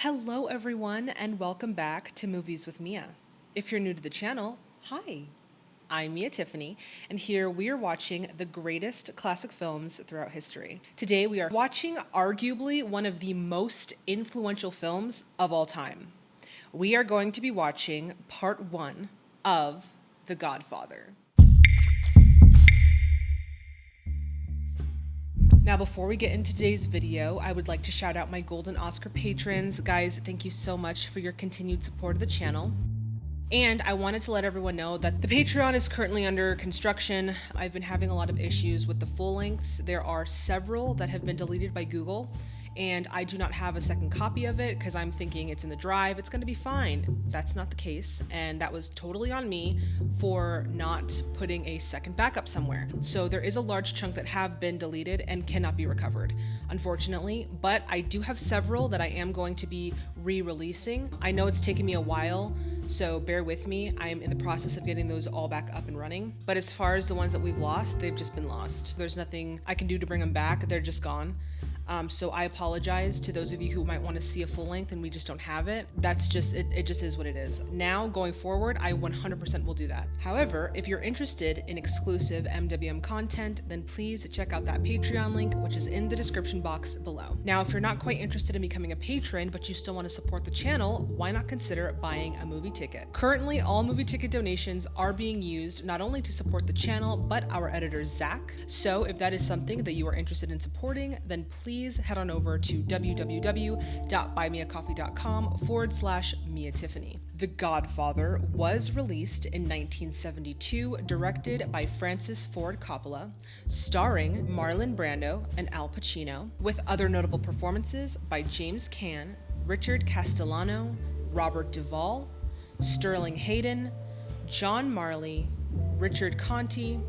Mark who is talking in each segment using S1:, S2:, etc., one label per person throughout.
S1: Hello everyone and welcome back to Movies with Mia. If you're new to the channel, hi. I'm Mia Tiffany, and here we are watching the greatest classic films throughout history. Today we are watching arguably one of the most influential films of all time. We are going to be watching part 1 of The Godfather. Now, before we get into today's video, I would like to shout out my Golden Oscar patrons. Guys, thank you so much for your continued support of the channel. And I wanted to let everyone know that the Patreon is currently under construction. I've been having a lot of issues with the full lengths. There are several that have been deleted by Google, and I do not have a second copy of it because I'm thinking it's in the drive, it's gonna be fine. That's not the case, and that was totally on me for not putting a second backup somewhere. So there is a large chunk that have been deleted and cannot be recovered, unfortunately, but I do have several that I am going to be re-releasing. I know it's taken me a while, so bear with me. I am in the process of getting those all back up and running. But as far as the ones that we've lost, they've just been lost. There's nothing I can do to bring them back. They're just gone. So I apologize to those of you who might want to see a full length and we just don't have it. That's just, it just is what it is. Now, going forward, I 100% will do that. However, if you're interested in exclusive MWM content, then please check out that Patreon link, which is in the description box below. Now, if you're not quite interested in becoming a patron, but you still want to support the channel, why not consider buying a movie ticket? Currently, all movie ticket donations are being used not only to support the channel, but our editor, Zach. So if that is something that you are interested in supporting, then please head on over to www.buymeacoffee.com/Mia Tiffany. The Godfather was released in 1972, directed by Francis Ford Coppola, starring Marlon Brando and Al Pacino, with other notable performances by James Caan, Richard Castellano, Robert Duvall, Sterling Hayden, John Marley, Richard Conte,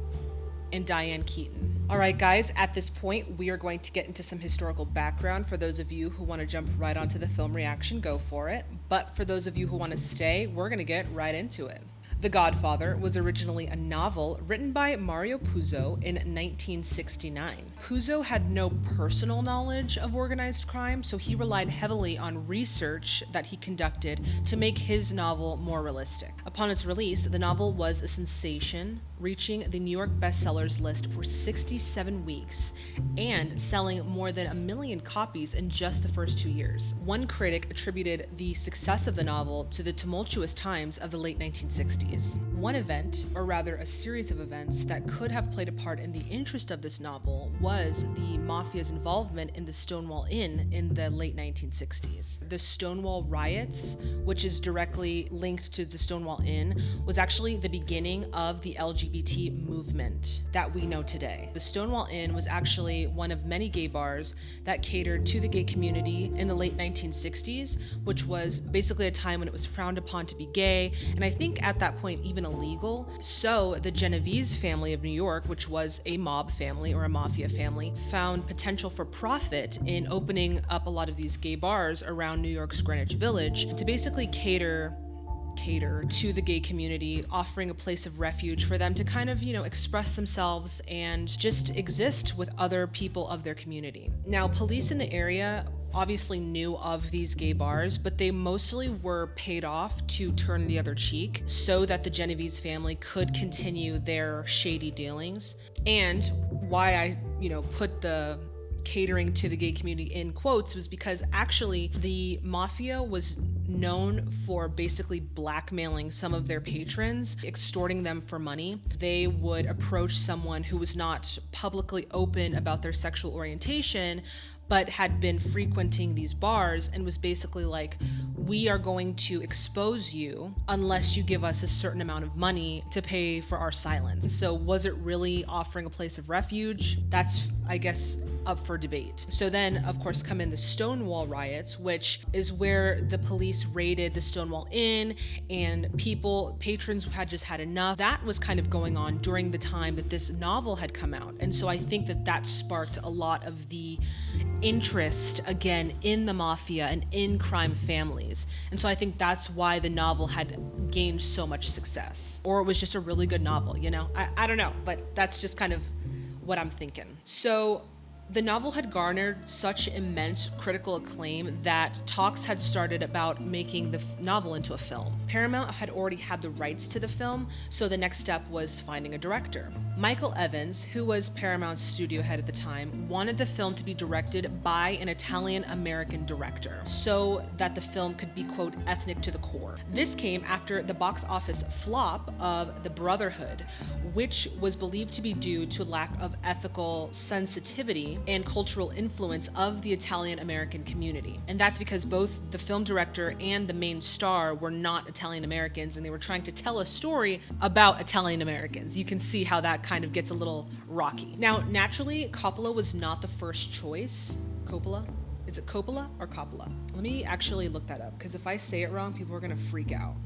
S1: and Diane Keaton. All right, guys, at this point, we are going to get into some historical background. For those of you who want to jump right onto the film reaction, go for it. But for those of you who want to stay, we're going to get right into it. The Godfather was originally a novel written by Mario Puzo in 1969. Puzo had no personal knowledge of organized crime, so he relied heavily on research that he conducted to make his novel more realistic. Upon its release, the novel was a sensation, reaching the New York bestsellers list for 67 weeks and selling more than 1 million copies in just the first 2 years. One critic attributed the success of the novel to the tumultuous times of the late 1960s. One event, or rather a series of events, that could have played a part in the interest of this novel was the mafia's involvement in the Stonewall Inn in the late 1960s. The Stonewall riots, which is directly linked to the Stonewall Inn, was actually the beginning of the LGBT movement that we know today. The Stonewall Inn was actually one of many gay bars that catered to the gay community in the late 1960s, which was basically a time when it was frowned upon to be gay, and I think at that point even illegal. So the Genovese family of New York, which was a mob family or a mafia family, found potential for profit in opening up a lot of these gay bars around New York's Greenwich Village to basically cater to the gay community, offering a place of refuge for them to kind of, express themselves and just exist with other people of their community. Now, police in the area obviously knew of these gay bars, but they mostly were paid off to turn the other cheek so that the Genovese family could continue their shady dealings. And why I, put the catering to the gay community in quotes was because actually the mafia was known for basically blackmailing some of their patrons, extorting them for money. They would approach someone who was not publicly open about their sexual orientation, but had been frequenting these bars and was basically like, we are going to expose you unless you give us a certain amount of money to pay for our silence. So was it really offering a place of refuge? That's, I guess, up for debate. So then, of course, come in the Stonewall riots, which is where the police raided the Stonewall Inn and patrons had just had enough. That was kind of going on during the time that this novel had come out. And so I think that sparked a lot of the interest again in the mafia and in crime families. And so I think that's why the novel had gained so much success. Or it was just a really good novel, I don't know, but that's just kind of what I'm thinking. So The novel had garnered such immense critical acclaim that talks had started about making the novel into a film. Paramount had already had the rights to the film, so the next step was finding a director. Michael Evans, who was Paramount's studio head at the time, wanted the film to be directed by an Italian-American director so that the film could be, quote, ethnic to the core. This came after the box office flop of The Brotherhood, which was believed to be due to lack of ethical sensitivity and cultural influence of the Italian-American community. And that's because both the film director and the main star were not Italian-Americans, and they were trying to tell a story about Italian-Americans. You can see how that kind of gets a little rocky. Now, naturally, Coppola was not the first choice. Coppola? Is it Coppola or Coppola? Let me actually look that up, because if I say it wrong, people are gonna freak out.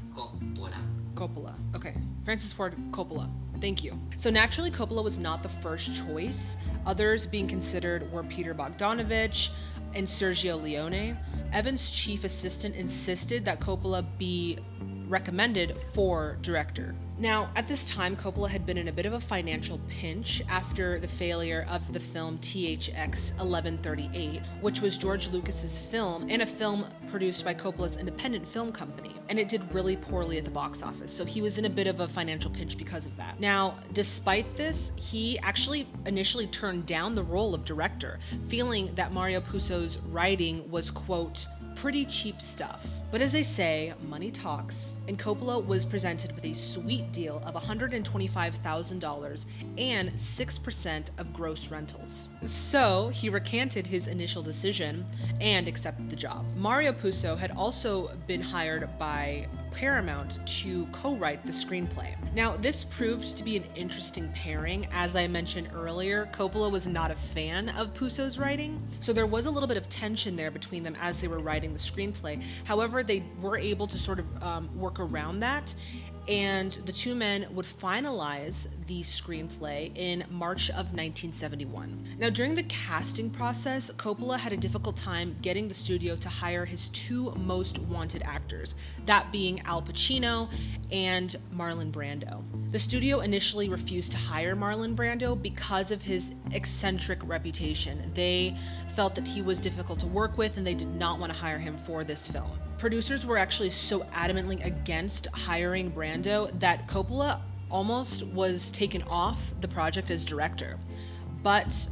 S1: Coppola. Okay. Francis Ford Coppola. Thank you. So naturally, Coppola was not the first choice. Others being considered were Peter Bogdanovich and Sergio Leone. Evans' chief assistant insisted that Coppola be recommended for director. Now, at this time, Coppola had been in a bit of a financial pinch after the failure of the film THX 1138, which was George Lucas's film and a film produced by Coppola's independent film company. And it did really poorly at the box office, so he was in a bit of a financial pinch because of that. Now, despite this, he actually initially turned down the role of director, feeling that Mario Puzo's writing was, quote, pretty cheap stuff. But as they say, money talks, and Coppola was presented with a sweet deal of $125,000 and 6% of gross rentals. So he recanted his initial decision and accepted the job. Mario Puzo had also been hired by Paramount to co-write the screenplay. Now, this proved to be an interesting pairing. As I mentioned earlier, Coppola was not a fan of Puzo's writing, so there was a little bit of tension there between them as they were writing the screenplay. However, they were able to sort of work around that, and the two men would finalize the screenplay in March of 1971. Now, during the casting process, Coppola had a difficult time getting the studio to hire his two most wanted actors, that being Al Pacino and Marlon Brando. The studio initially refused to hire Marlon Brando because of his eccentric reputation. They felt that he was difficult to work with, and they did not want to hire him for this film. Producers were actually so adamantly against hiring Brando that Coppola almost was taken off the project as director. But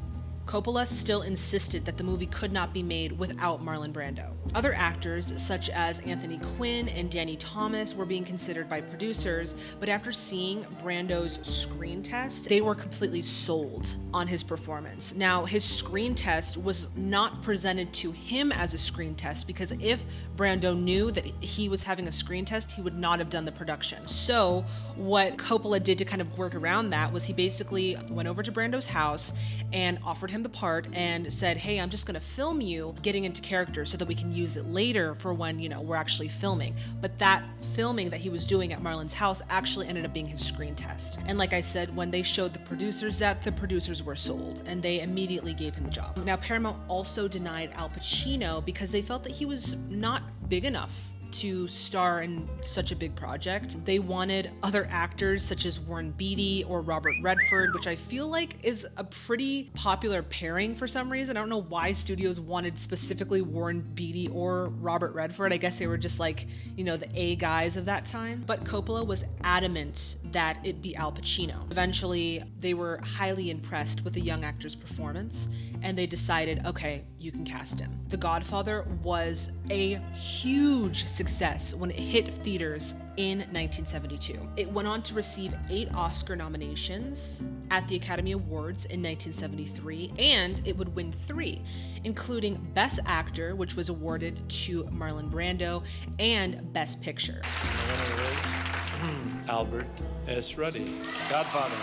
S1: Coppola still insisted that the movie could not be made without Marlon Brando. Other actors, such as Anthony Quinn and Danny Thomas, were being considered by producers, but after seeing Brando's screen test, they were completely sold on his performance. Now, his screen test was not presented to him as a screen test, because if Brando knew that he was having a screen test, he would not have done the production. So what Coppola did to kind of work around that was he basically went over to Brando's house and offered him the part and said, hey, I'm just going to film you getting into character so that we can use it later for when, we're actually filming. But that filming that he was doing at Marlon's house actually ended up being his screen test. And like I said, when they showed the producers that, the producers were sold, and they immediately gave him the job. Now, Paramount also denied Al Pacino because they felt that he was not big enough to star in such a big project. They wanted other actors such as Warren Beatty or Robert Redford, which I feel like is a pretty popular pairing for some reason. I don't know why studios wanted specifically Warren Beatty or Robert Redford. I guess they were just like, the A guys of that time. But Coppola was adamant that it be Al Pacino. Eventually, they were highly impressed with the young actor's performance, and they decided, okay, you can cast him. The Godfather was a huge success when it hit theaters in 1972. It went on to receive 8 Oscar nominations at the Academy Awards in 1973, and it would win 3, including Best Actor, which was awarded to Marlon Brando, and Best Picture.
S2: The winner is Albert S. Ruddy, Godfather.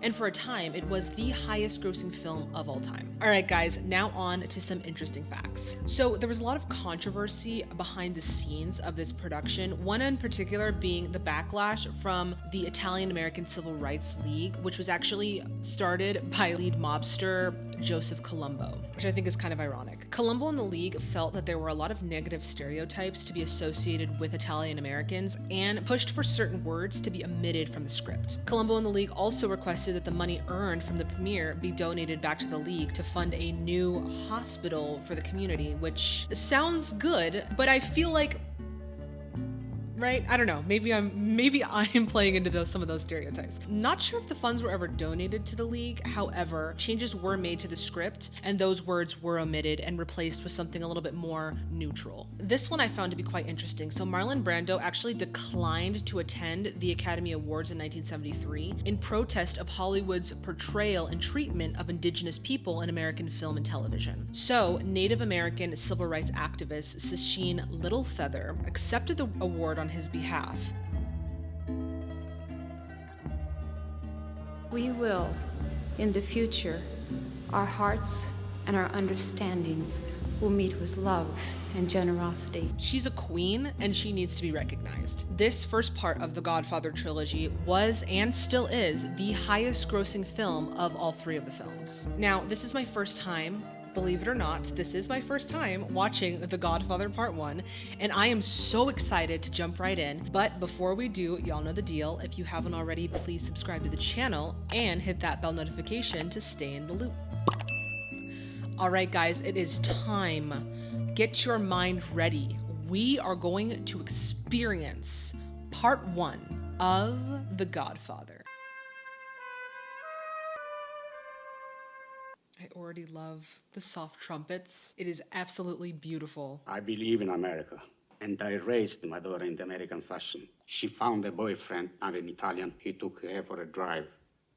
S1: And for a time, it was the highest grossing film of all time. All right, guys, now on to some interesting facts. So there was a lot of controversy behind the scenes of this production, one in particular being the backlash from the Italian-American Civil Rights League, which was actually started by lead mobster Joseph Colombo, which I think is kind of ironic. Colombo and the League felt that there were a lot of negative stereotypes to be associated with Italian-Americans and pushed for certain words to be omitted from the script. Colombo and the League also requested requested that the money earned from the premiere be donated back to the league to fund a new hospital for the community, which sounds good, but I feel like, right? I don't know. Maybe I'm playing into some of those stereotypes. Not sure if the funds were ever donated to the league. However, changes were made to the script, and those words were omitted and replaced with something a little bit more neutral. This one I found to be quite interesting. So Marlon Brando actually declined to attend the Academy Awards in 1973 in protest of Hollywood's portrayal and treatment of indigenous people in American film and television. So Native American civil rights activist Sacheen Littlefeather accepted the award on his behalf.
S3: We will, in the future, our hearts and our understandings will meet with love and generosity.
S1: She's a queen and she needs to be recognized. This first part of the Godfather trilogy was and still is the highest grossing film of all three of the films. Now, this is my first time, believe it or not, this is my first time watching The Godfather Part 1, and I am so excited to jump right in. But before we do, y'all know the deal. If you haven't already, please subscribe to the channel and hit that bell notification to stay in the loop. All right, guys, it is time. Get your mind ready. We are going to experience Part 1 of The Godfather. I already love the soft trumpets. It is absolutely beautiful.
S4: I believe in America, and I raised my daughter in the American fashion. She found a boyfriend, not an Italian. He took her for a drive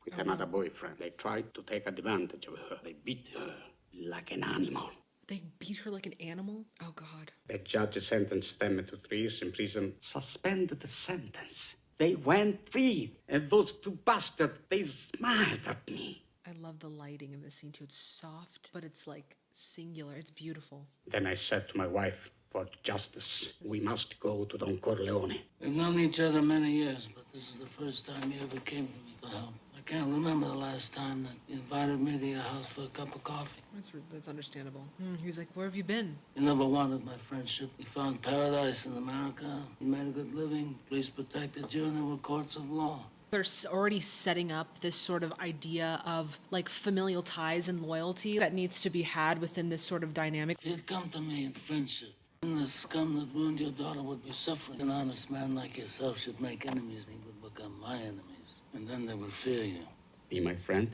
S4: with another boyfriend. They tried to take advantage of her. They beat her like an animal.
S1: They beat her like an animal? Oh, God.
S4: The judge sentenced them to 3 years in prison. Suspended the sentence. They went free, and those two bastards, they smiled at me.
S1: I love the lighting in this scene too. It's soft, but it's like singular. It's beautiful.
S4: Then I said to my wife, for justice, we must go to Don Corleone.
S5: We've known each other many years, but this is the first time you ever came to me for help. I can't remember the last time that you invited me to your house for a cup of coffee.
S1: That's understandable. He's like, where have you been?
S5: You never wanted my friendship. You found paradise in America. You made a good living. Police protected you, and there were courts of law.
S1: They're already setting up this sort of idea of like familial ties and loyalty that needs to be had within this sort of dynamic.
S5: If you'd come to me in friendship, and the scum that ruined your daughter would be suffering. An honest man like yourself should make enemies, and he would become my enemies. And then they would fear you.
S4: Be my friend?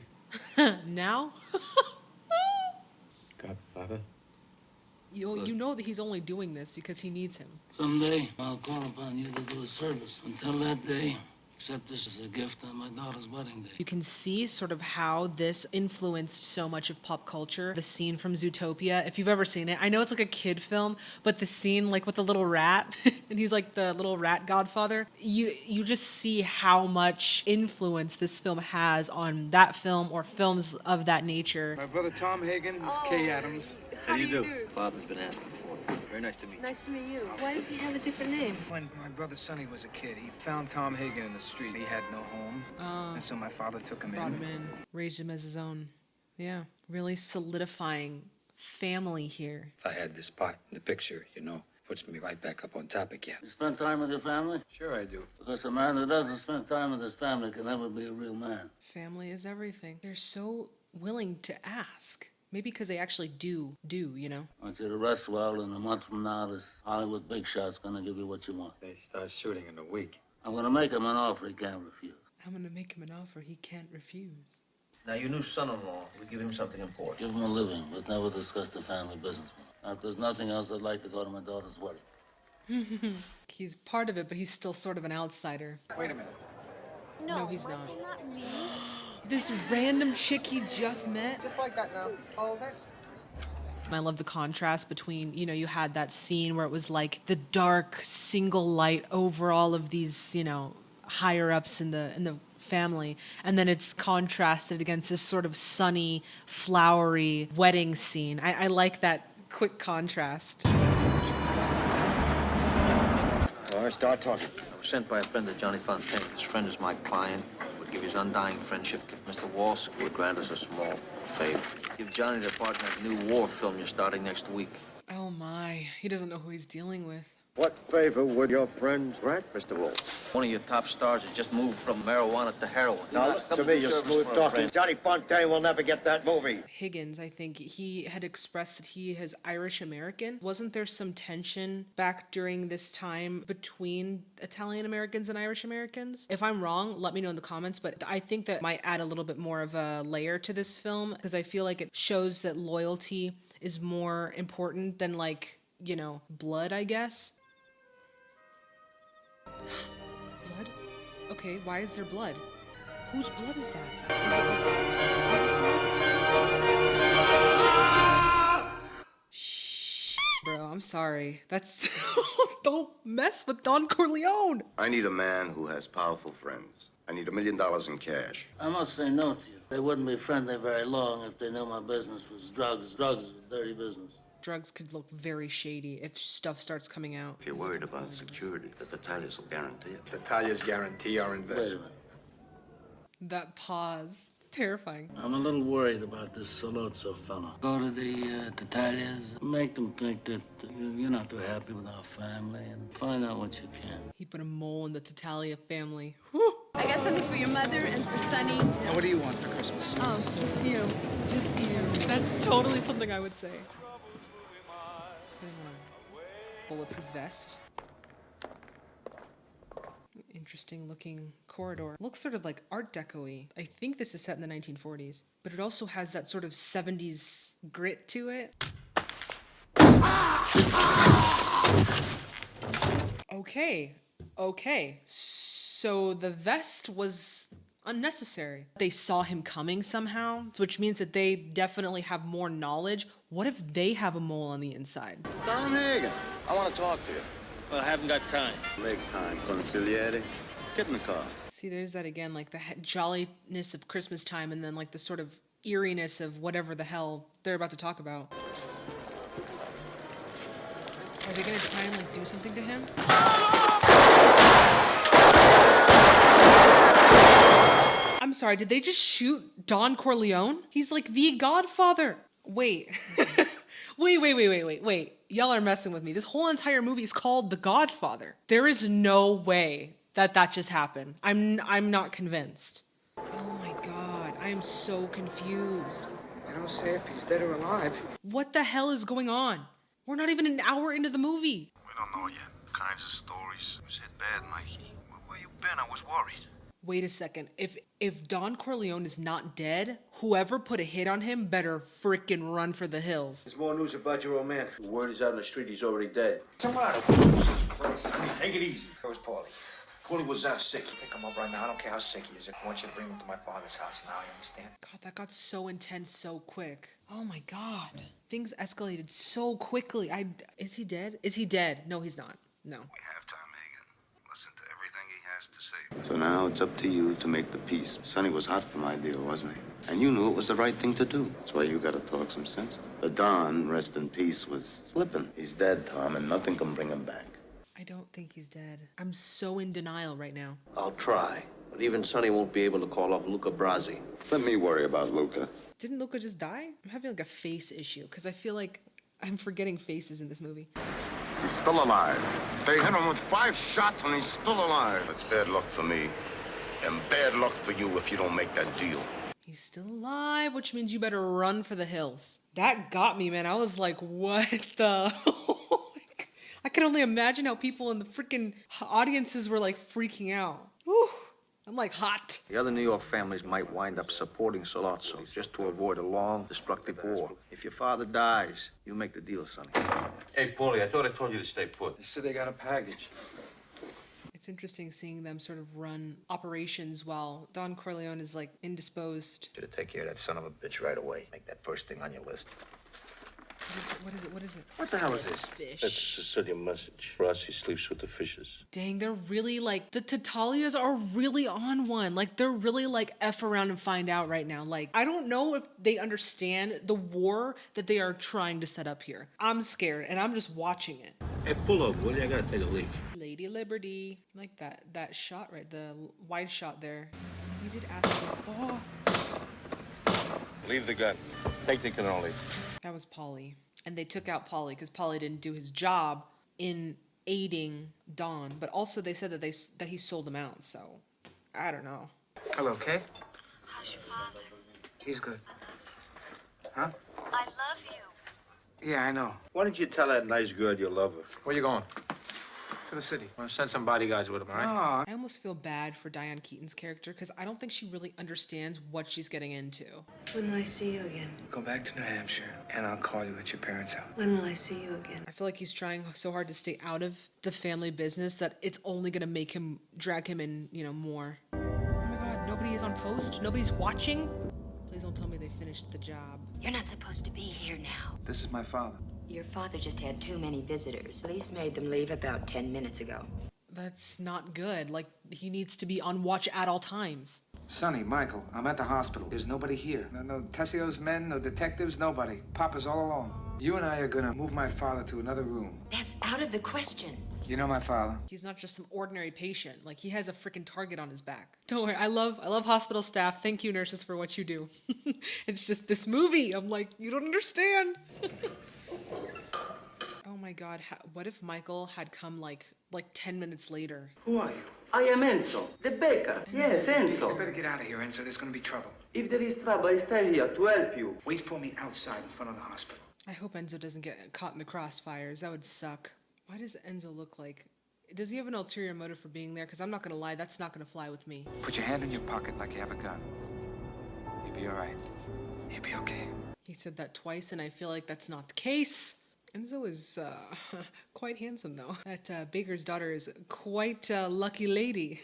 S1: Now?
S4: Godfather?
S1: You know that he's only doing this because he needs him.
S5: Someday, I'll call upon you to do a service. Until that day, accept this as a gift on my daughter's wedding day.
S1: You can see sort of how this influenced so much of pop culture. The scene from Zootopia, if you've ever seen it. I know it's like a kid film, but the scene like with the little rat, and he's like the little rat godfather. You just see how much influence this film has on that film or films of that nature.
S6: My brother Tom Hagen, this is Kay Adams.
S7: How do you do? Father's been asking for it. Very nice to meet you.
S8: Nice to meet you. Why does he have a different name?
S6: When my brother Sonny was a kid, he found Tom Hagen in the street. He had no home, and so my father took him
S1: Brought
S6: in.
S1: him in, raised him as his own. Yeah, really solidifying family here.
S9: If I had this part in the picture, puts me right back up on top again.
S5: You spend time with your family?
S6: Sure I do.
S5: Because a man who doesn't spend time with his family can never be a real man.
S1: Family is everything. They're so willing to ask. Maybe because they actually do,
S5: I want you to rest well, and a month from now, this Hollywood big shot's gonna give you what you want.
S9: They start shooting in a week.
S5: I'm gonna make him an offer he can't refuse.
S1: I'm gonna make him an offer he can't refuse.
S7: Now, your new son-in-law, we give him something important.
S5: Give him a living, but never discuss the family business. Now, if there's nothing else, I'd like to go to my daughter's wedding.
S1: He's part of it, but he's still sort of an outsider.
S6: Wait a minute.
S1: No, he's not. This random chick he just met.
S6: Just like that now. Hold it.
S1: I love the contrast between, you had that scene where it was like the dark single light over all of these, higher ups in the family, and then it's contrasted against this sort of sunny, flowery wedding scene. I like that quick contrast.
S7: All right, start talking. I was sent by a friend of Johnny Fontaine. His friend is my client. Would give his undying friendship. Mr. Walsh would grant us a small favor. Give Johnny the part in that new war film you're starting next week.
S1: Oh my, he doesn't know who he's dealing with.
S10: What favor would your friend grant, Mr. Wolf?
S7: One of your top stars has just moved from marijuana to heroin.
S10: Now, look to me, you smooth-talking. Johnny Fontaine will never get that movie.
S1: Higgins, I think, he had expressed that he is Irish-American. Wasn't there some tension back during this time between Italian-Americans and Irish-Americans? If I'm wrong, let me know in the comments, but I think that might add a little bit more of a layer to this film, because I feel like it shows that loyalty is more important than, like, you know, blood, I guess. Blood? Okay, why is there blood? Whose blood is that? Shh, bro, I'm sorry. That's... Don't mess with Don Corleone!
S10: I need a man who has powerful friends. I need $1 million in cash.
S5: I must say no to you. They wouldn't be friendly very long if they knew my business was drugs. Drugs is a dirty business.
S1: Drugs could look very shady if stuff starts coming out.
S10: If you're worried about security, the Tatalias will guarantee it.
S6: The Italians guarantee our
S5: Wait a
S6: investment.
S5: minute.
S1: That pause. Terrifying.
S5: I'm a little worried about this Salozzo fella. Go to the Tatalias, make them think that you're not too happy with our family, and find out what you can.
S1: He put a mole in the Tatalia family. Whew.
S8: I got something for your mother and for Sonny.
S6: And what do you want for Christmas?
S8: Oh, just you.
S1: Just you. That's totally something I would say. He's putting on a bulletproof vest. Interesting looking corridor. Looks sort of like Art Deco-y. I think this is set in the 1940s, but it also has that sort of 70s grit to it. Okay. So the vest was unnecessary. They saw him coming somehow, which means that they definitely have more knowledge. What if they have a mole on the inside?
S10: Tom Hagen, I want to talk to you.
S7: Well, I haven't got time.
S10: Make time, consigliere. Get in the car.
S1: See, there's that again, like the jolliness of Christmas time and then like the sort of eeriness of whatever the hell they're about to talk about. Are they gonna try and like do something to him? I'm sorry, did they just shoot Don Corleone? He's like the Godfather. Wait. Wait. Y'all are messing with me. This whole entire movie is called The Godfather. There is no way that just happened. I'm not convinced. Oh my god, I am so confused.
S6: They don't say if he's dead or alive.
S1: What the hell is going on? We're not even an hour into the movie.
S10: We don't know yet. Kinds of stories. It was hit bad, Mikey. Where you been? I was worried.
S1: Wait a second. If Don Corleone is not dead, whoever put a hit on him better frickin' run for the hills.
S11: There's more news about your old man. The word is out in the street he's already dead.
S6: Tomato. Take it easy. Where's Paulie?
S11: Paulie was out sick.
S6: Pick him up right now. I don't care how sick he is. I want you to bring him to my father's house now. You understand?
S1: God, that got so intense so quick. Oh my god. Things escalated so quickly. Is he dead? Is he dead? No, he's not. No.
S10: We have time, Hagen. Listen to everything he has to say. So now it's up to you to make the peace. Sonny was hot for my deal, wasn't he? And you knew it was the right thing to do. That's why you gotta talk some sense. The Don, rest in peace, was slipping. He's dead, Tom, and nothing can bring him back.
S1: I don't think he's dead. I'm so in denial right now.
S7: I'll try, but even Sonny won't be able to call off Luca Brasi.
S10: Let me worry about Luca.
S1: Didn't Luca just die? I'm having like a face issue because I feel like I'm forgetting faces in this movie.
S10: He's still alive. They hit him with 5 shots and he's still alive. It's bad luck for me, and bad luck for you if you don't make that deal.
S1: He's still alive, which means you better run for the hills. That got me, man. I was like, what the... I can only imagine how people in the freaking audiences were like freaking out. Whew. I'm like hot.
S7: The other New York families might wind up supporting Salozzo just to avoid a long, destructive war. If your father dies, you make the deal, Sonny.
S11: Hey, Paulie, I thought I told you to stay put.
S6: They said they got a package.
S1: It's interesting seeing them sort of run operations while Don Corleone is like indisposed.
S9: Should take care of that son of a bitch right away. Make that first thing on your list.
S1: What is it?
S7: What the hell is this?
S1: Fish.
S11: That's a Sicilian message. Rossi sleeps with the fishes.
S1: Dang, they're really like, the Tatalias are really on one. Like, they're really like F around and find out right now. Like, I don't know if they understand the war that they are trying to set up here. I'm scared and I'm just watching it.
S11: Hey, pull over, will you? I gotta take a leak.
S1: Lady Liberty. Like that shot right, the wide shot there. You did ask me. Oh.
S11: Leave the gun. Take the cannoli.
S1: That was Polly. and they took out Paulie because Paulie didn't do his job in aiding Don. But also they said that he sold him out. So I don't know.
S6: Hello, Kay. How's your father? He's good. Huh?
S8: I love you.
S6: Yeah, I know.
S11: Why don't you tell that nice girl you love her?
S12: Where you going?
S6: To the city.
S12: I'm gonna send some bodyguards with him, all right?
S1: I almost feel bad for Diane Keaton's character because I don't think she really understands what she's getting into.
S13: When will I see you again?
S6: Go back to New Hampshire, and I'll call you at your parents' house.
S13: When will I see you again?
S1: I feel like he's trying so hard to stay out of the family business that it's only gonna make him drag him in, more. Oh my god, nobody is on post? Nobody's watching? Please don't tell me they finished the job.
S13: You're not supposed to be here now.
S6: This is my father.
S13: Your father just had too many visitors. Police made them leave about 10 minutes ago.
S1: That's not good. Like, he needs to be on watch at all times.
S6: Sonny, Michael, I'm at the hospital. There's nobody here. No Tessio's men, no detectives, nobody. Papa's all alone. You and I are gonna move my father to another room.
S13: That's out of the question.
S6: You know my father.
S1: He's not just some ordinary patient. Like, he has a freaking target on his back. Don't worry, I love hospital staff. Thank you, nurses, for what you do. It's just this movie. I'm like, you don't understand. Oh my god, what if Michael had come like 10 minutes later?
S14: Who are you? I am Enzo, the baker. Yes, Enzo.
S6: You better get out of here, Enzo. There's gonna be trouble.
S14: If there is trouble, I stay here to help you.
S6: Wait for me outside in front of the hospital.
S1: I hope Enzo doesn't get caught in the crossfires. That would suck. Why does Enzo look like... Does he have an ulterior motive for being there? Because I'm not gonna lie, that's not gonna fly with me.
S6: Put your hand in your pocket like you have a gun. You'll be all right. You'll be okay.
S1: He said that twice, and I feel like that's not the case. Enzo is quite handsome, though. That baker's daughter is quite a lucky lady.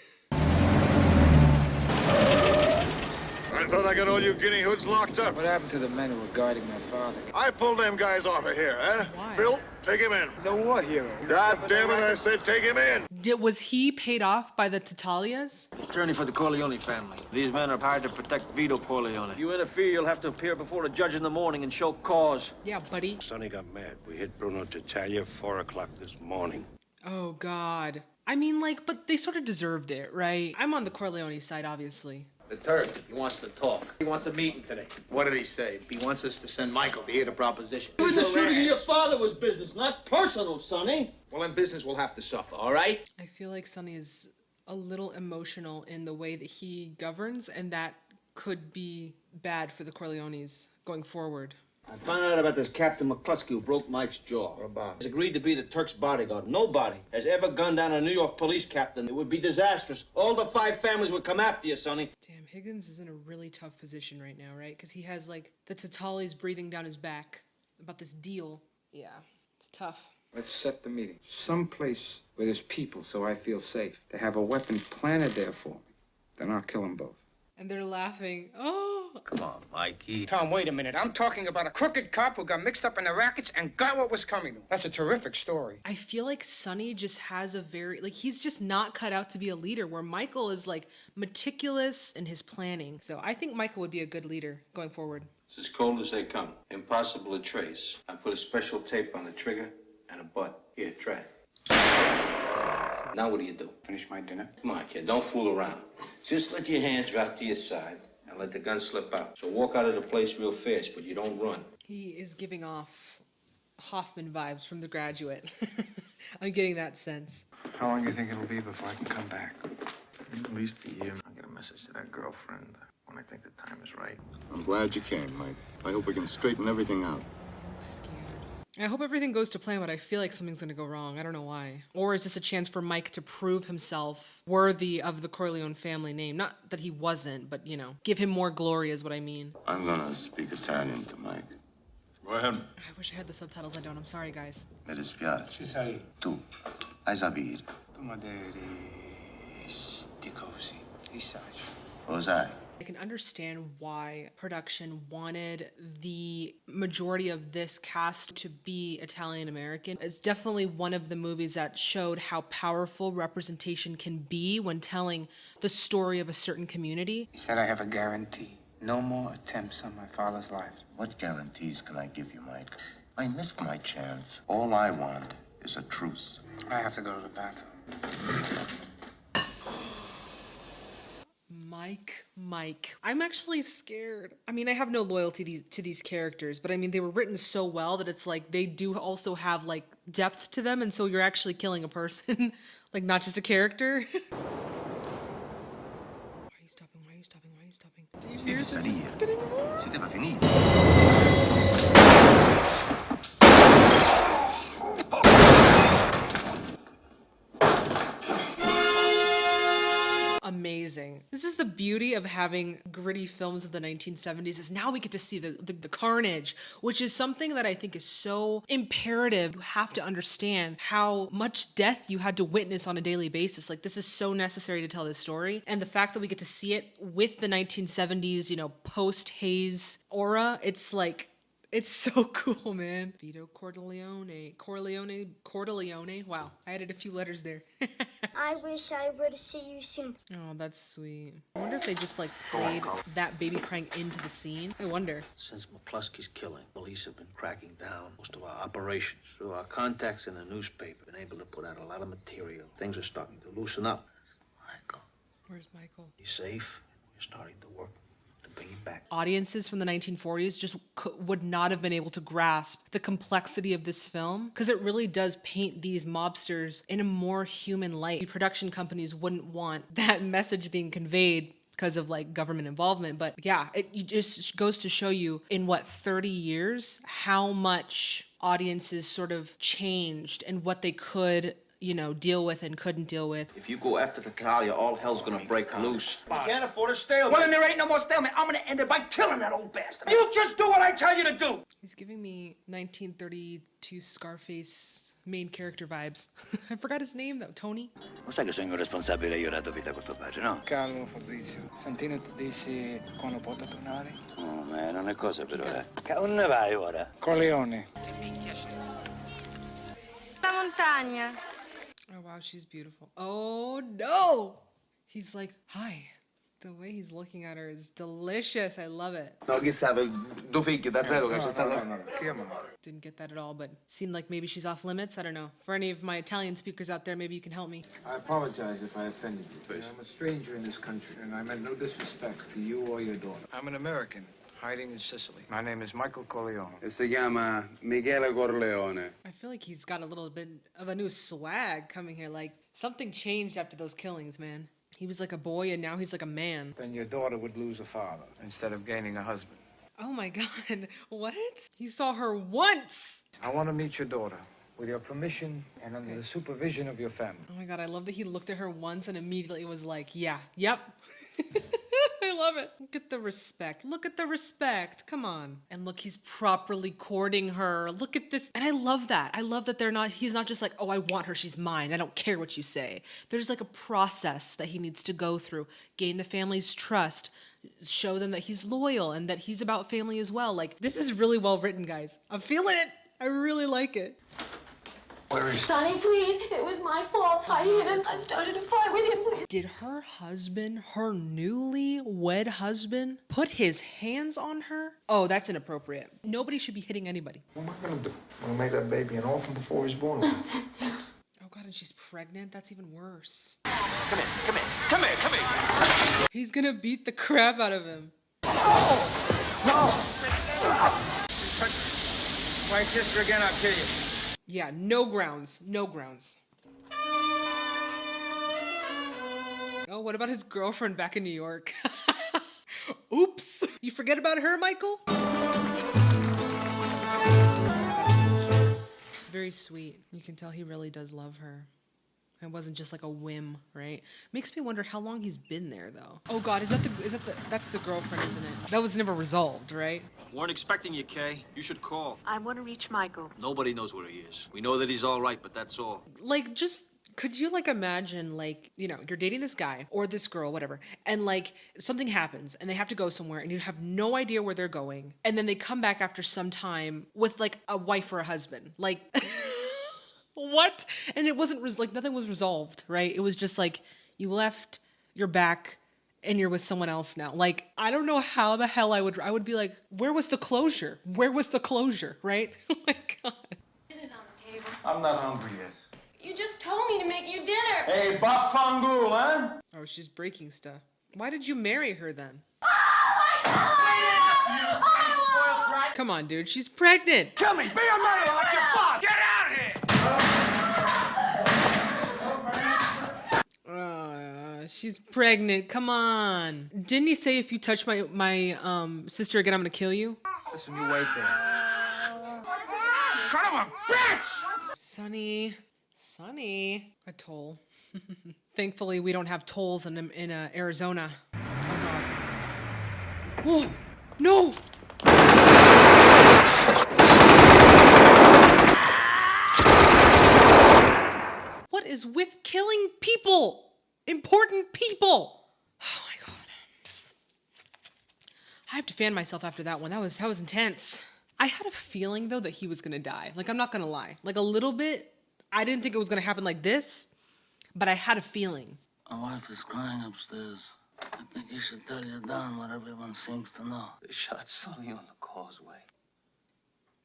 S15: I thought I got all you guinea hoods locked up.
S6: What happened to the men who were guarding my father?
S15: I pulled them guys off of here, eh?
S1: Why?
S15: Bill, take him in.
S6: So what, hero?
S15: God damn it, I said take him in.
S1: Was he paid off by the Tatalias?
S7: Attorney for the Corleone family. These men are hired to protect Vito Corleone. If you interfere, you'll have to appear before a judge in the morning and show cause.
S1: Yeah, buddy.
S11: Sonny got mad. We hit Bruno Tattaglia 4 o'clock this morning.
S1: Oh, God. I mean, but they sort of deserved it, right? I'm on the Corleone side, obviously.
S12: The Turk, he wants to talk. He wants a meeting today.
S16: What did he say? He wants us to send Michael to hear the proposition.
S5: Doing the shooting of your father was business, not personal, Sonny.
S16: Well, in business, we'll have to suffer, all right?
S1: I feel like Sonny is a little emotional in the way that he governs, and that could be bad for the Corleones going forward.
S14: I found out about this Captain McCluskey who broke Mike's jaw.
S16: What about?
S14: He's agreed to be the Turk's bodyguard. Nobody has ever gunned down a New York police captain. It would be disastrous. All the 5 families would come after you, Sonny.
S1: Damn, Higgins is in a really tough position right now, right? Because he has, the Tatalis breathing down his back about this deal. Yeah, it's tough.
S6: Let's set the meeting. Someplace where there's people so I feel safe. To have a weapon planted there for me. Then I'll kill them both.
S1: And they're laughing. Oh!
S7: Come on, Mikey.
S6: Tom, wait a minute. I'm talking about a crooked cop who got mixed up in the rackets and got what was coming to him. That's a terrific story.
S1: I feel like Sonny just has a very, he's just not cut out to be a leader, where Michael is, meticulous in his planning. So I think Michael would be a good leader going forward.
S11: It's as cold as they come. Impossible to trace. I put a special tape on the trigger and a butt. Here, try it. Now what do?
S6: Finish my dinner?
S11: Come on, kid, don't fool around. Just let your hand drop to your side and let the gun slip out. So walk out of the place real fast, but you don't run.
S1: He is giving off Hoffman vibes from The Graduate. I'm getting that sense.
S6: How long do you think it'll be before I can come back?
S15: At least a year. I'll get a message to that girlfriend when I think the time is right.
S10: I'm glad you came, Mike. I hope we can straighten everything out.
S1: I'm scared. I hope everything goes to plan, but I feel like something's gonna go wrong. I don't know why. Or is this a chance for Mike to prove himself worthy of the Corleone family name? Not that he wasn't, but, give him more glory is what I mean.
S10: I'm gonna speak Italian to Mike.
S15: Go ahead.
S1: I wish I had the subtitles. I don't. I'm sorry, guys.
S10: Mi dispiace.
S6: Cesare.
S10: Tu hai sapere.
S6: Tu maderesti così. Disagio.
S10: Cos'hai?
S1: I can understand why production wanted the majority of this cast to be Italian-American. It's definitely one of the movies that showed how powerful representation can be when telling the story of a certain community.
S6: He said I have a guarantee. No more attempts on my father's life.
S10: What guarantees can I give you, Mike? I missed my chance. All I want is a truce.
S6: I have to go to the bathroom.
S1: Mike. I'm actually scared. I mean, I have no loyalty to these characters, but I mean, they were written so well that it's like they do also have like depth to them, and so you're actually killing a person, like not just a character. Why are you stopping? Why are you stopping? Why are you stopping? Do you hear this? It's getting more.
S10: Si deve finire.
S1: Amazing. This is the beauty of having gritty films of the 1970s, is now we get to see the carnage, which is something that I think is so imperative. You have to understand how much death you had to witness on a daily basis. Like, this is so necessary to tell this story. And the fact that we get to see it with the 1970s, you know, post-Haze aura, it's like, it's so cool, man. Vito Corleone. Wow, I added a few letters there.
S17: I wish I would see you soon.
S1: Oh, that's sweet. I wonder if they just like played that baby crying into the scene. I wonder.
S14: Since McCluskey's killing, police have been cracking down most of our operations. Through our contacts in the newspaper, been able to put out a lot of material. Things are starting to loosen up. Michael.
S1: Where's Michael?
S14: He's safe. We're starting to work to bring him back.
S1: Audiences from the 1940s just would not have been able to grasp the complexity of this film, because it really does paint these mobsters in a more human light. Production companies wouldn't want that message being conveyed because of like government involvement. But yeah, it just goes to show you in what 30 years, how much audiences sort of changed and what they could, you know, deal with and couldn't deal with.
S14: If you go after Tattaglia, all hell's gonna break loose. We can't afford a stalemate.
S16: Well, then there ain't no more stalemate. I'm gonna end it by killing that old bastard. You just do what I tell you to do.
S1: He's giving me 1932 Scarface main character vibes. I forgot his name though, Tony.
S10: Lo sai che sono responsabile io della tua vita con tuo padre, no?
S6: Calmo, Fabrizio. Santino ti dissi quando potrà tornare?
S10: Oh, ma non è cosa per ora. Dove vai ora?
S6: Corleone.
S17: La montagna.
S1: Oh wow, she's beautiful. Oh no! He's like, hi. The way he's looking at her is delicious. I love it.
S16: No, chi sabe, due figli d'arredo che c'è stato.
S1: Didn't get that at all, but seemed like maybe she's off limits. I don't know. For any of my Italian speakers out there, maybe you can help me.
S6: I apologize if I offended you. I'm a stranger in this country, and I meant no disrespect to you or your daughter. I'm an American, hiding in Sicily. My name is Michael Corleone.
S18: E si chiama Michele Corleone.
S1: I feel like he's got a little bit of a new swag coming here. Like, something changed after those killings, man. He was like a boy, and now he's like a man.
S6: Then your daughter would lose a father instead of gaining a husband.
S1: Oh my God, what? He saw her once!
S6: I want to meet your daughter, with your permission and under the supervision of your family.
S1: Oh my God, I love that he looked at her once and immediately was like, yeah, yep. I love it. Look at the respect. Look at the respect. Come on. And look, he's properly courting her. Look at this. And I love that. I love that he's not just like, oh, I want her. She's mine. I don't care what you say. There's like a process that he needs to go through. Gain the family's trust. Show them that he's loyal and that he's about family as well. Like, this is really well written, guys. I'm feeling it. I really like it.
S6: Where is
S17: Sonny, please. It was my fault. I hit him. I started a fight with him. Please.
S1: Did her husband, her newly wed husband, put his hands on her? Oh, that's inappropriate. Nobody should be hitting anybody.
S6: What am I going to do? I'm going to make that baby an orphan before he's born.
S1: Oh God, and she's pregnant? That's even worse.
S16: Come here.
S1: He's gonna beat the crap out of him.
S16: No! Touch my sister again, I'll kill you.
S1: Yeah, no grounds. No grounds. Oh, what about his girlfriend back in New York? Oops. You forget about her, Michael? Very sweet. You can tell he really does love her. It wasn't just like a whim, right? Makes me wonder how long he's been there, though. Oh God, that's the girlfriend, isn't it? That was never resolved, right?
S14: Weren't expecting you, Kay. You should call.
S8: I want to reach Michael.
S14: Nobody knows where he is. We know that he's all right, but that's all.
S1: Like, just, could you like imagine, like, you know, you're dating this guy or this girl, whatever, and like something happens and they have to go somewhere and you have no idea where they're going. And then they come back after some time with like a wife or a husband. Like, what? And it wasn't like nothing was resolved, right? It was just like you left, you're back, and you're with someone else now. Like, I don't know how the hell I would be like, where was the closure? Where was the closure, right? Oh my God.
S17: Dinner's on the table.
S15: I'm not hungry yet.
S17: You just told me to make you dinner.
S15: Hey, bafangul, huh?
S1: Oh, she's breaking stuff. Why did you marry her then? Come on, dude. She's pregnant.
S16: Kill me! Be a murderer like your father! Get out here!
S1: She's pregnant. Come on. Didn't he say if you touch my sister again, I'm gonna kill you?
S6: Listen, you wait there.
S16: Son of a bitch!
S1: Sonny. A toll. Thankfully, we don't have tolls in Arizona. Oh, God. Whoa! No! What is with killing people? Important people! Oh, my God. I have to fan myself after that one. That was intense. I had a feeling, though, that he was gonna die. Like, I'm not gonna lie. Like, a little bit. I didn't think it was gonna happen like this, but I had a feeling.
S5: My wife is crying upstairs. I think you should tell your Don what everyone seems to know.
S12: They shot Sonny on the causeway.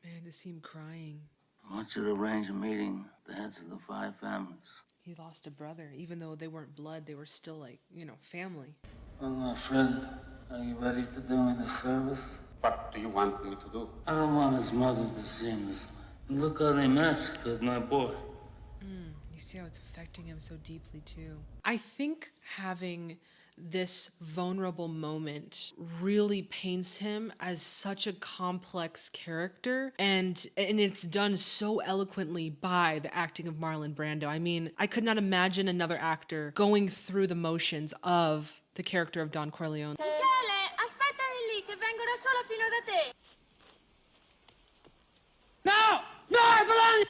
S1: Man, to see him crying.
S5: I want you to arrange a meeting, the heads of the 5 families.
S1: He lost a brother. Even though they weren't blood, they were still like, family.
S5: Well, my friend, are you ready to do me the service?
S4: What do you want me to do?
S5: I don't want his mother to see him this way. Look how they massacred my boy.
S1: You see how it's affecting him so deeply, too. I think having this vulnerable moment really paints him as such a complex character, and it's done so eloquently by the acting of Marlon Brando. I mean, I could not imagine another actor going through the motions of the character of Don Corleone.
S16: No! No, I belong!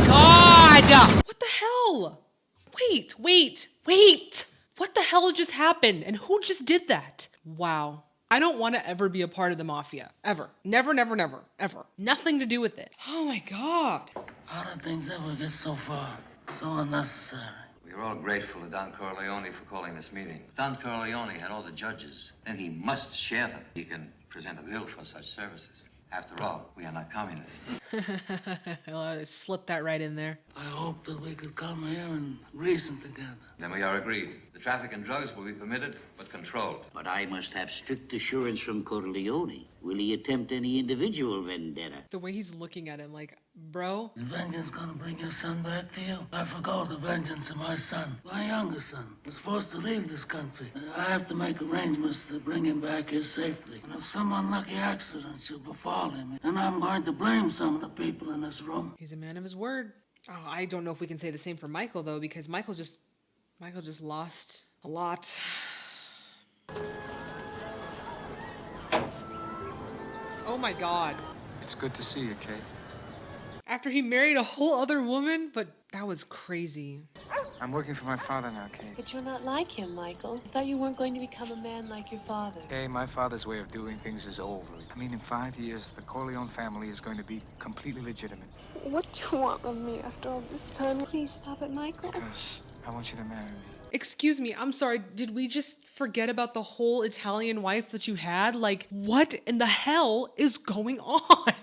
S1: Oh my God! What the hell? Wait! What the hell just happened? And who just did that? Wow. I don't want to ever be a part of the mafia. Ever. Never, ever. Nothing to do with it. Oh my God.
S5: How did things ever get so far? So unnecessary.
S7: We are all grateful to Don Corleone for calling this meeting. Don Corleone had all the judges, and he must share them. He can present a bill for such services. After all, we are not communists.
S1: I'll slip that right in there.
S5: I hope that we could come here and reason together.
S7: Then we are agreed. The traffic in drugs will be permitted, but controlled.
S19: But I must have strict assurance from Corleone. Will he attempt any individual vendetta?
S1: The way he's looking at him, like, bro.
S5: Is vengeance gonna bring your son back to you? I forgot the vengeance of my son. My youngest son was forced to leave this country. I have to make arrangements to bring him back here safely. And if some unlucky accident should befall him, then I'm going to blame some of the people in this room.
S1: He's a man of his word. Oh, I don't know if we can say the same for Michael, though, because Michael just lost a lot. Oh my God.
S6: It's good to see you, Kate.
S1: After he married a whole other woman? But that was crazy.
S6: I'm working for my father now, Kate.
S17: But you're not like him, Michael. I thought you weren't going to become a man like your father.
S6: Kay, my father's way of doing things is over. I mean, in 5 years, the Corleone family is going to be completely legitimate.
S17: What do you want of me after all this time? Please stop it, Michael.
S6: Because I want you to marry me.
S1: Excuse me, I'm sorry, did we just forget about the whole Italian wife that you had? Like, what in the hell is going on?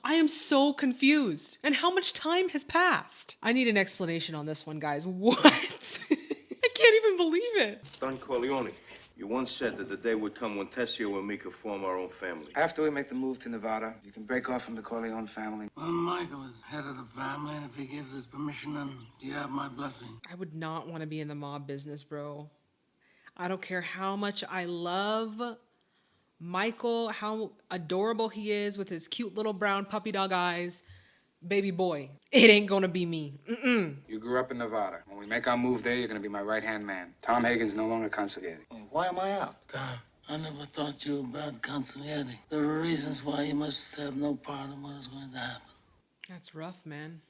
S1: I am so confused. And how much time has passed? I need an explanation on this one, guys. What? I can't even believe it.
S11: Don Corleone, you once said that the day would come when Tessio and me could form our own family.
S6: After we make the move to Nevada, you can break off from the Corleone family.
S5: Well, Michael is head of the family, and if he gives his permission, then you have my blessing.
S1: I would not want to be in the mob business, bro. I don't care how much I love Michael, how adorable he is with his cute little brown puppy dog eyes. Baby boy, it ain't gonna be me.
S6: You grew up in Nevada. When we make our move there, you're gonna be my right-hand man. Tom Hagen's no longer consigliere.
S14: Why am I out?
S5: God, I never thought you were bad consigliere. There are reasons why you must have no part in what is going to happen.
S1: That's rough, man.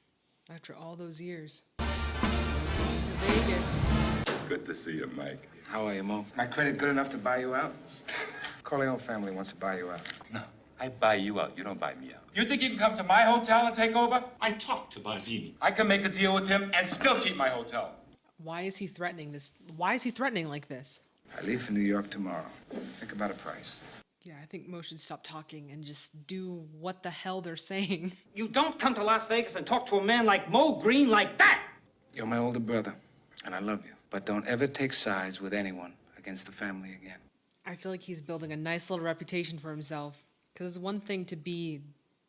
S1: After all those years. Going to Vegas.
S18: Good to see you, Mike.
S6: How are you, Mo? My credit good enough to buy you out? Corleone family wants to buy you out.
S18: No, I buy you out. You don't buy me out.
S16: You think you can come to my hotel and take over? I talked to Barzini. I can make a deal with him and still keep my hotel.
S1: Why is he threatening this? Why is he threatening like this?
S6: I leave for New York tomorrow. Think about a price.
S1: Yeah, I think Mo should stop talking and just do what the hell they're saying.
S16: You don't come to Las Vegas and talk to a man like Mo Green like that!
S6: You're my older brother, and I love you. But don't ever take sides with anyone against the family again.
S1: I feel like he's building a nice little reputation for himself. Because it's one thing to be,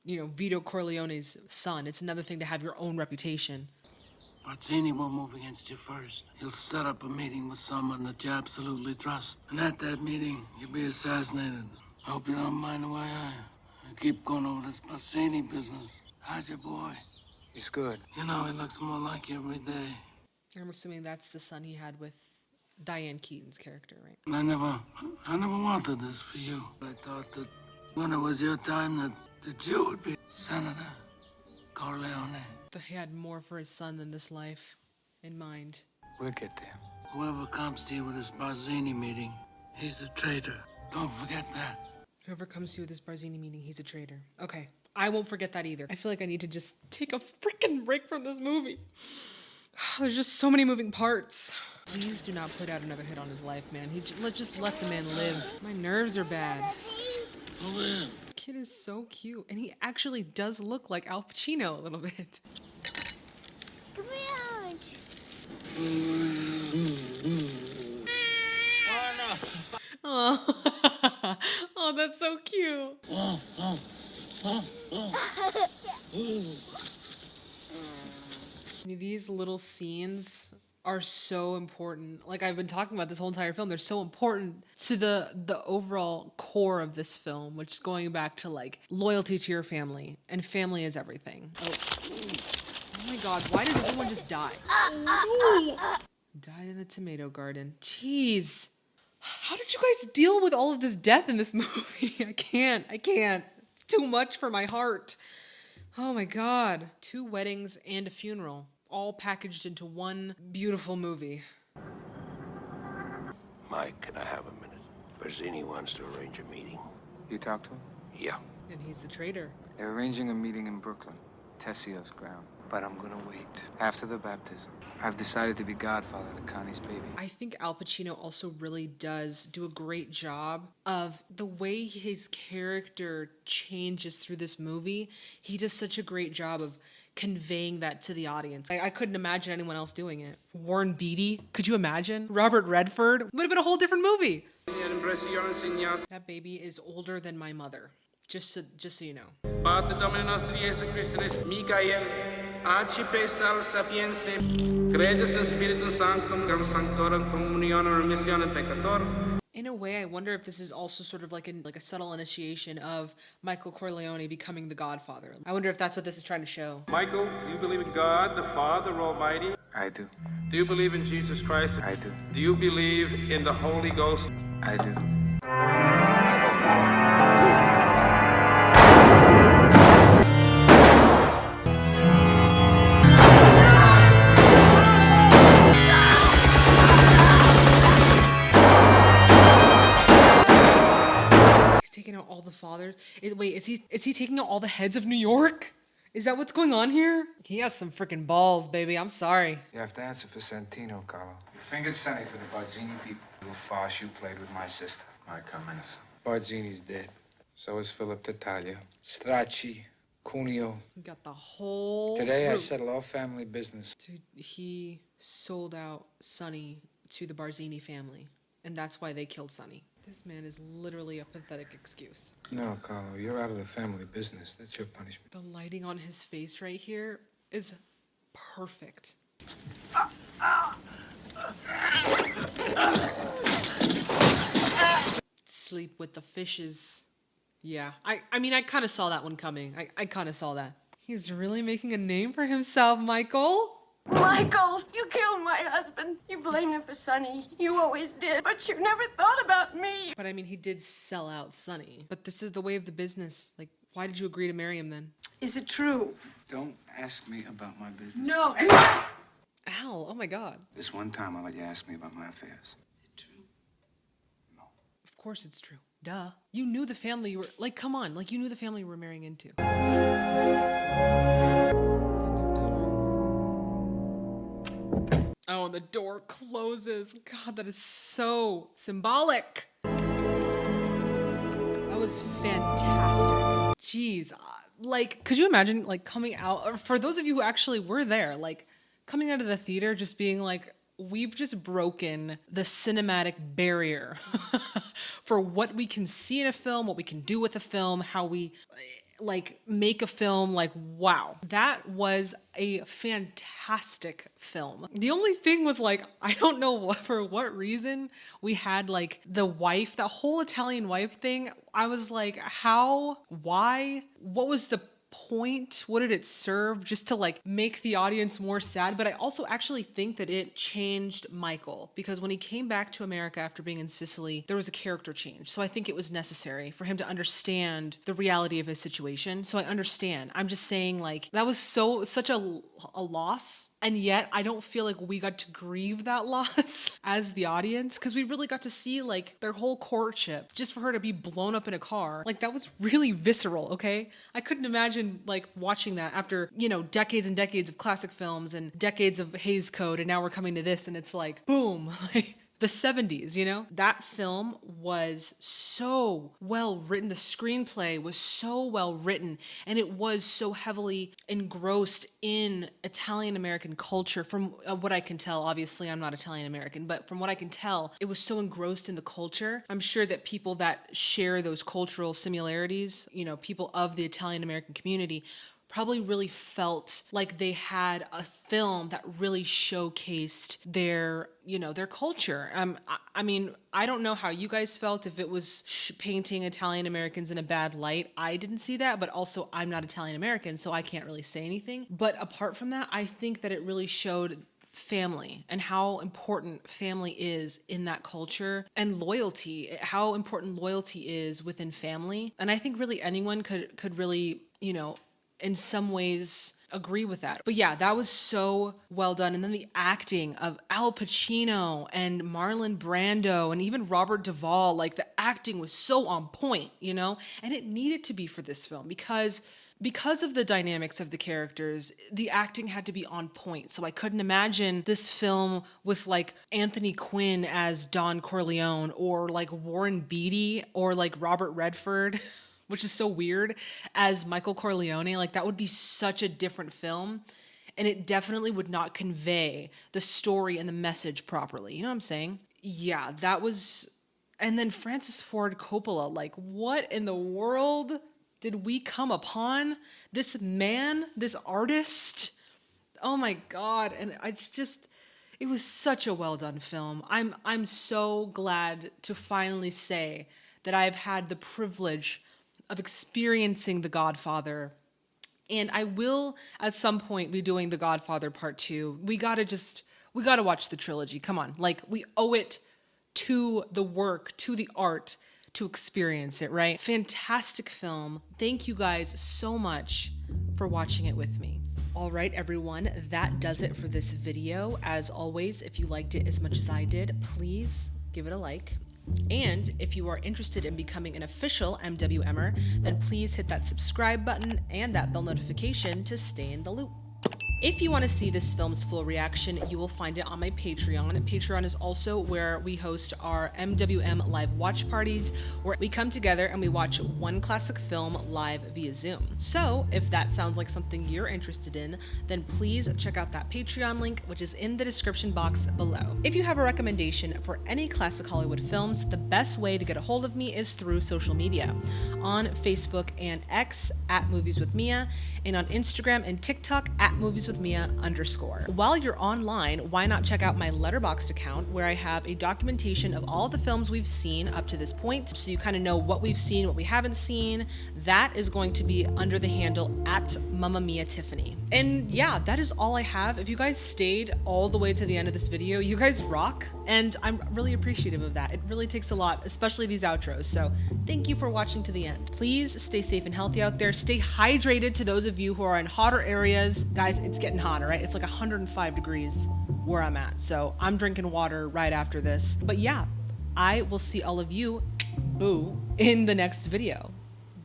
S1: Vito Corleone's son. It's another thing to have your own reputation.
S5: Barzini will move against you first. He'll set up a meeting with someone that you absolutely trust. And at that meeting, you'll be assassinated. I hope you don't mind the way I keep going over this Barzini business. How's your boy?
S6: He's good.
S5: He looks more like you every day.
S1: I'm assuming that's the son he had with Diane Keaton's character, right?
S5: I never wanted this for you. I thought that when it was your time that you would be Senator Corleone.
S1: He had more for his son than this life in mind.
S6: We'll get there.
S5: Whoever comes to you with this Barzini meeting, he's a traitor. Don't forget that.
S1: Whoever comes to you with this Barzini meeting, he's a traitor. Okay, I won't forget that either. I feel like I need to just take a freaking break from this movie. There's just so many moving parts. Please do not put out another hit on his life, man. Just let the man live. My nerves are bad.
S5: Oh, man.
S1: Kid is so cute, and he actually does look like Al Pacino a little bit.
S8: Give me a hug.
S1: Oh, oh, that's so cute. These little scenes are so important. Like I've been talking about this whole entire film, they're so important to the overall core of this film, which is going back to like loyalty to your family, and family is everything. Oh my god, why does everyone just die? No! Died in the tomato garden. Jeez. How did you guys deal with all of this death in this movie? I can't. It's too much for my heart. Oh my god. 2 weddings and a funeral, all packaged into one beautiful movie.
S12: Mike, can I have a minute? Barzini wants to arrange a meeting.
S6: You talked to him?
S12: Yeah.
S1: And he's the traitor.
S6: They're arranging a meeting in Brooklyn, Tessio's ground. But I'm gonna wait. After the baptism, I've decided to be godfather to Connie's baby.
S1: I think Al Pacino also really does do a great job of the way his character changes through this movie. He does such a great job of conveying that to the audience. I couldn't imagine anyone else doing it. Warren Beatty, could you imagine? Robert Redford, would have been a whole different movie. That baby is older than my mother. Just so you know. In a way, I wonder if this is also sort of like a subtle initiation of Michael Corleone becoming the Godfather. I wonder if that's what this is trying to show.
S16: Michael, do you believe in God, the Father Almighty?
S6: I do.
S16: Do you believe in Jesus Christ?
S6: I do.
S16: Do you believe in the Holy Ghost?
S6: I do.
S1: Taking out all the fathers. Wait, is he taking out all the heads of New York? Is that what's going on here? He has some freaking balls, baby. I'm sorry.
S6: You have to answer for Santino, Carlo. You fingered Sonny for the Barzini people. You farce you played with my sister.
S15: My comments.
S6: Barzini's dead. So is Philip Tattaglia, Stracci, Cuneo.
S1: He got the whole
S6: Today I
S1: group.
S6: settle all family business.
S1: Dude, he sold out Sonny to the Barzini family, and that's why they killed Sonny. This man is literally a pathetic excuse.
S6: No, Carlo, you're out of the family business. That's your punishment.
S1: The lighting on his face right here is perfect. Sleep with the fishes. Yeah, I mean, I kind of saw that one coming. I kind of saw that. He's really making a name for himself, Michael.
S17: Michael, you killed my husband. You blamed him for Sonny. You always did, but you never thought about me.
S1: But I mean, he did sell out Sonny. But this is the way of the business. Like, why did you agree to marry him then?
S17: Is it true?
S6: Don't ask me about my business.
S17: No.
S1: Al, oh my God.
S6: This one time I'll let you ask me about my affairs.
S17: Is it true?
S6: No.
S1: Of course it's true. Duh. You knew the family you were, like, come on. Like, you knew the family you were marrying into. Oh, the door closes. God, that is so symbolic. That was fantastic. Jeez. Like, could you imagine, like, coming out, or for those of you who actually were there, like, coming out of the theater just being like, we've just broken the cinematic barrier for what we can see in a film, what we can do with a film, how we like make a film. Like, wow, that was a fantastic film. The only thing was like, I don't know for what reason we had like the wife, that whole Italian wife thing. I was like, how, why, what was the point? What did it serve? Just to like make the audience more sad? But I also actually think that it changed Michael, because when he came back to America after being in Sicily, there was a character change. So I think it was necessary for him to understand the reality of his situation. So I understand. I'm just saying, like, that was such a loss. And yet I don't feel like we got to grieve that loss as the audience, because we really got to see like their whole courtship, just for her to be blown up in a car. Like, that was really visceral, okay? I couldn't imagine like watching that after, you know, decades and decades of classic films and decades of Hays Code, and now we're coming to this and it's like, boom, like the 70s, you know? That film was so well written. The screenplay was so well written, and it was so heavily engrossed in Italian American culture. From what I can tell, obviously I'm not Italian American, but from what I can tell, it was so engrossed in the culture. I'm sure that people that share those cultural similarities, you know, people of the Italian American community, probably really felt like they had a film that really showcased their, you know, their culture. I mean, I don't know how you guys felt, if it was painting Italian Americans in a bad light. I didn't see that, but also I'm not Italian American, so I can't really say anything. But apart from that, I think that it really showed family and how important family is in that culture, and loyalty, how important loyalty is within family. And I think really anyone could really, you know, in some ways agree with that. But yeah, that was so well done. And then the acting of Al Pacino and Marlon Brando and even Robert Duvall, like the acting was so on point, you know? And it needed to be for this film because of the dynamics of the characters, the acting had to be on point. So I couldn't imagine this film with like Anthony Quinn as Don Corleone, or like Warren Beatty, or like Robert Redford, which is so weird, as Michael Corleone. Like, that would be such a different film, and it definitely would not convey the story and the message properly. You know what I'm saying? Yeah, that was... And then Francis Ford Coppola, like, what in the world did we come upon? This man, this artist? Oh my God. And it was such a well done film. I'm so glad to finally say that I've had the privilege of experiencing The Godfather. And I will at some point be doing The Godfather Part 2. We gotta watch the trilogy. Come on. Like, we owe it to the work, to the art, to experience it, right? Fantastic film. Thank you guys so much for watching it with me. All right, everyone, that does it for this video. As always, if you liked it as much as I did, please give it a like. And if you are interested in becoming an official MWMer, then please hit that subscribe button and that bell notification to stay in the loop. If you want to see this film's full reaction, you will find it on my Patreon. Patreon is also where we host our MWM live watch parties, where we come together and we watch one classic film live via Zoom. So if that sounds like something you're interested in, then please check out that Patreon link, which is in the description box below. If you have a recommendation for any classic Hollywood films, the best way to get a hold of me is through social media. On Facebook and X @MoviesWithMia, and on Instagram and TikTok @MoviesWithMia_. While you're online, why not check out my LetterBoxd account, where I have a documentation of all the films we've seen up to this point, so you kind of know what we've seen, what we haven't seen. That is going to be under the handle @MammaMiaTiffany. And yeah, that is all I have. If you guys stayed all the way to the end of this video, you guys rock, and I'm really appreciative of that. It really takes a lot, especially these outros, so thank you for watching to the end. Please stay safe and healthy out there. Stay hydrated to those of you who are in hotter areas. Guys, it's getting hot, all right? It's like 105 degrees where I'm at, so I'm drinking water right after this. But yeah, I will see all of you, boo, in the next video.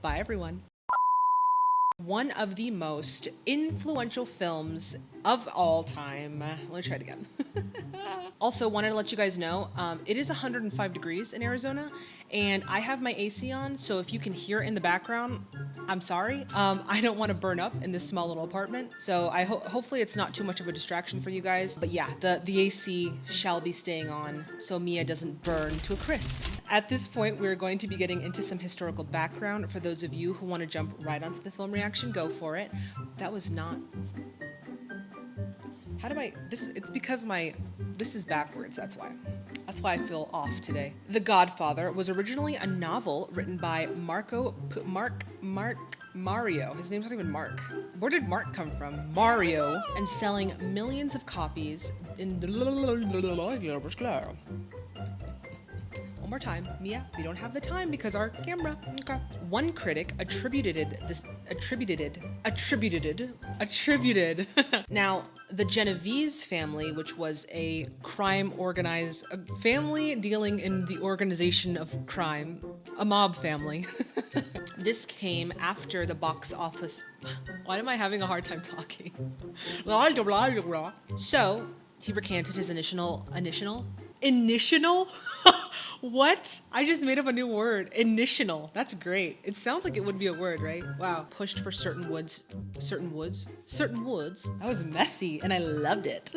S1: Bye, everyone. One of the most influential films of all time. Let me try it again. Also, wanted to let you guys know, it is 105 degrees in Arizona, and I have my AC on, so if you can hear in the background, I'm sorry. I don't want to burn up in this small little apartment, so hopefully it's not too much of a distraction for you guys. But yeah, the AC shall be staying on so Mia doesn't burn to a crisp. At this point, we're going to be getting into some historical background. For those of you who want to jump right onto the film reaction, go for it. That was not... How do I... It's because this is backwards, that's why. That's why I feel off today. The Godfather was originally a novel written by Mario. His name's not even Mark. Where did Mark come from? Mario. And selling millions of copies in the... One more time. Mia, we don't have the time because our camera. Okay. One critic attributed. Now, the Genovese family, which was a family dealing in the organization of crime, a mob family. This came after the box office. Why am I having a hard time talking? So, he recanted his initial? What? I just made up a new word. Initial. That's great. It sounds like it would be a word, right? Wow. Pushed for certain woods. That was messy, and I loved it.